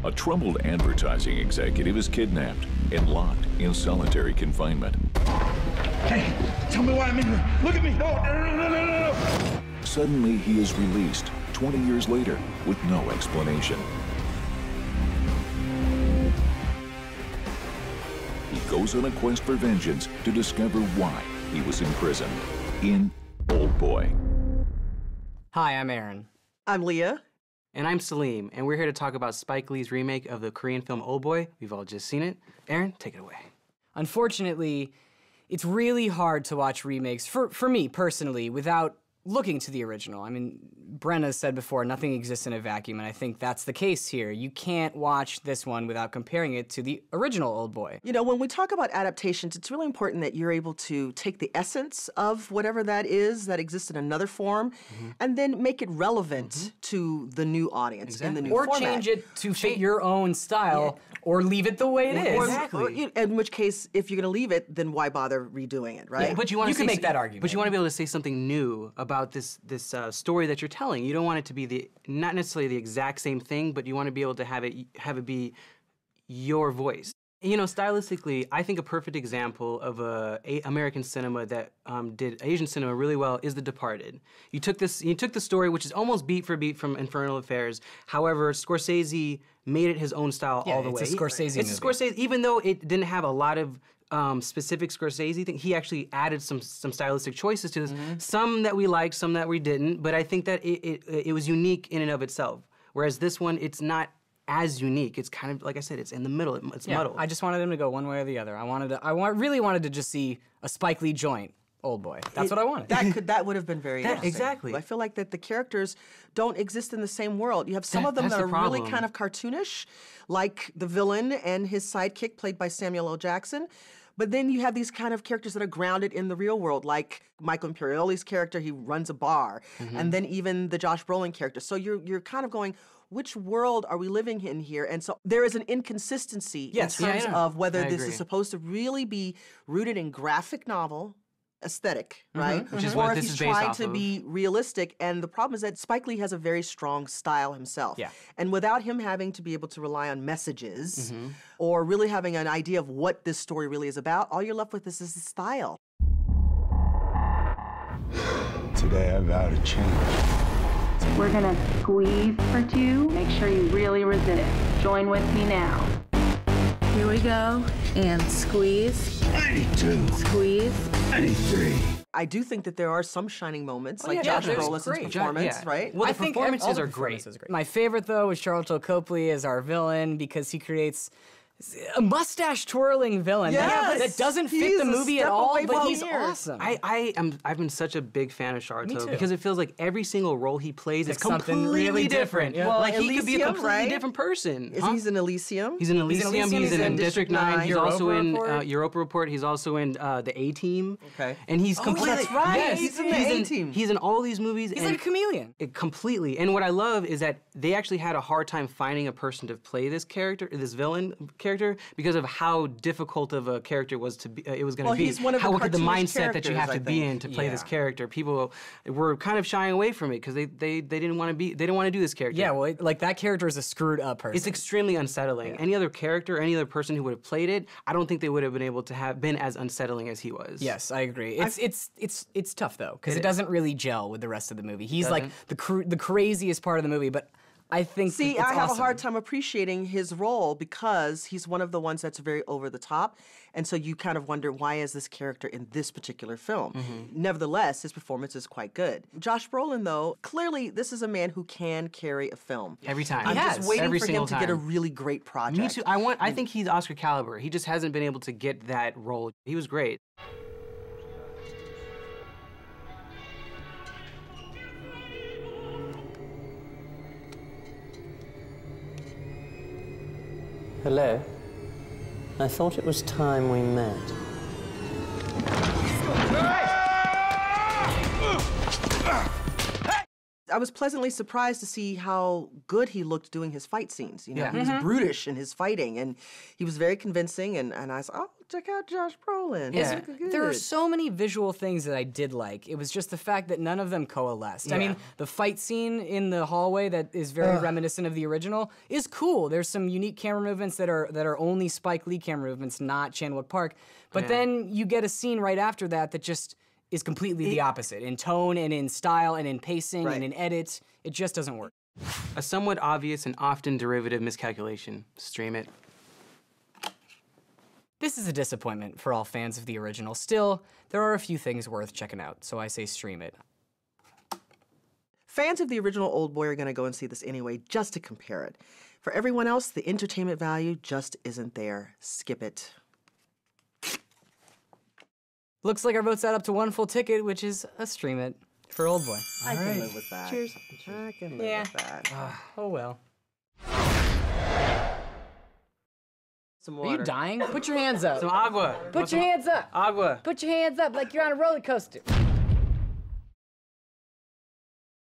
A troubled advertising executive is kidnapped and locked in solitary confinement. Hey, tell me why I'm in here. Look at me. No. Suddenly, he is released 20 years later with no explanation. He goes on a quest for vengeance to discover why he was imprisoned in Oldboy. Hi, I'm Aaron. I'm Leah. And I'm Salim, and we're here to talk about Spike Lee's remake of the Korean film Oldboy. We've all just seen it. Aaron, take it away. Unfortunately, it's really hard to watch remakes, for me personally, without looking to the original. I mean, Brenna said before, nothing exists in a vacuum, and I think that's the case here. You can't watch this one without comparing it to the original Oldboy. You know, when we talk about adaptations, it's really important that you're able to take the essence of whatever that is that exists in another form and then make it relevant to the new audience in the new or format. change it to fit your own style, or leave it the way it is. Exactly. In which case, if you're going to leave it, then why bother redoing it, right? Yeah, but you can make that argument. But you want to be able to say something new about this story that you're telling. You don't want it to be not necessarily the exact same thing, but you want to be able to have it be your voice. You know, stylistically, I think a perfect example of American cinema that did Asian cinema really well is The Departed. You took the story, which is almost beat for beat from Infernal Affairs. However, Scorsese made it his own style all the way. It's a Scorsese movie. It's a Scorsese, even though it didn't have a lot of specific Scorsese thing. He actually added some stylistic choices to this. Some that we liked, some that we didn't. But I think that it was unique in and of itself. Whereas this one, it's not as unique. It's kind of, like I said, it's in the middle. It's muddled. I just wanted him to go one way or the other. Really wanted to just see a Spike Lee joint Oldboy. That's what I wanted. That would have been very interesting. Exactly. I feel like that the characters don't exist in the same world. You have some of them that are really kind of cartoonish, like the villain and his sidekick played by Samuel L. Jackson. But then you have these kind of characters that are grounded in the real world, like Michael Imperioli's character, he runs a bar, and then even the Josh Brolin character. So you're kind of going, which world are we living in here? And so there is an inconsistency in terms of whether this is supposed to really be rooted in graphic novel aesthetic, right? Which is or what if this he's is based trying off to of. be realistic. And the problem is that Spike Lee has a very strong style himself. Yeah. And without him having to be able to rely on messages or really having an idea of what this story really is about, all you're left with is his style. Today I vow to change. We're gonna squeeze for 2. Make sure you really resist. Join with me now. Here we go. And squeeze. 92. Squeeze. 93. I do think that there are some shining moments, like yeah, Josh there's Brolin's great. performance, right? Well, I the think performances all the are great. performances My favorite, though, is Charlton Copley as our villain because he creates a mustache-twirling villain that doesn't fit He's the a movie step at all, away but from he's here. awesome. I've been such a big fan of Charlton too. because it feels like every single role he plays is like something completely really different. different. Yeah. Well, Like he could be a Elysium, completely right? different person. He's in Elysium. He's in Elysium. He's in District 9. He's Europa also in Report. Europa Report. He's also in the A-Team. Okay. And he's completely. that's right. Yes, He's in the A-Team. He's in all these movies. He's and like a chameleon. completely. And what I love is that they actually had a hard time finding a person to play this character, this villain character, because of how difficult of a character was to be. It was going to be. he's one of the What the cartoonish mindset that you have characters, to I be think. in to play this Yeah. character. People were kind of shying away from it because they didn't want to be. They didn't want to do this character. Yeah, well, like that character is a screwed up person. It's extremely unsettling. Any other character, any other person who would have played it, I don't think they would have been able to have been as unsettling as he was. Yes, I agree. It's tough though because it doesn't really gel with the rest of the movie. He's like the craziest part of the movie, but I think See, it's I have awesome. a hard time appreciating his role because he's one of the ones that's very over the top. And so you kind of wonder, why is this character in this particular film? Nevertheless, his performance is quite good. Josh Brolin, though, clearly this is a man who can carry a film. Every time. I'm just waiting Every for him single to get a time. really great project. Me too. I think he's Oscar caliber. He just hasn't been able to get that role. He was great. Hello? I thought it was time we met. I was pleasantly surprised to see how good he looked doing his fight scenes. You know, he was brutish in his fighting, and he was very convincing. And I was, oh, check out Josh Brolin. Yeah. He's looking good. There are so many visual things that I did like. It was just the fact that none of them coalesced. I mean, the fight scene in the hallway that is very reminiscent of the original is cool. There's some unique camera movements that are only Spike Lee camera movements, not Chan-wook Park. But then you get a scene right after that that just is completely the opposite in tone and in style and in pacing and in edit. It just doesn't work. A somewhat obvious and often derivative miscalculation. Stream it. This is a disappointment for all fans of the original. Still, there are a few things worth checking out, so I say stream it. Fans of the original Oldboy are going to go and see this anyway, just to compare it. For everyone else, the entertainment value just isn't there. Skip it. Looks like our votes add up to one full ticket, which is a stream it for Oldboy. I can live with that. Cheers. I can live with that. Oh well. Some Are water. you dying? Put your hands up. Some agua. Put your hands up. Agua. Put your hands up like you're on a roller coaster.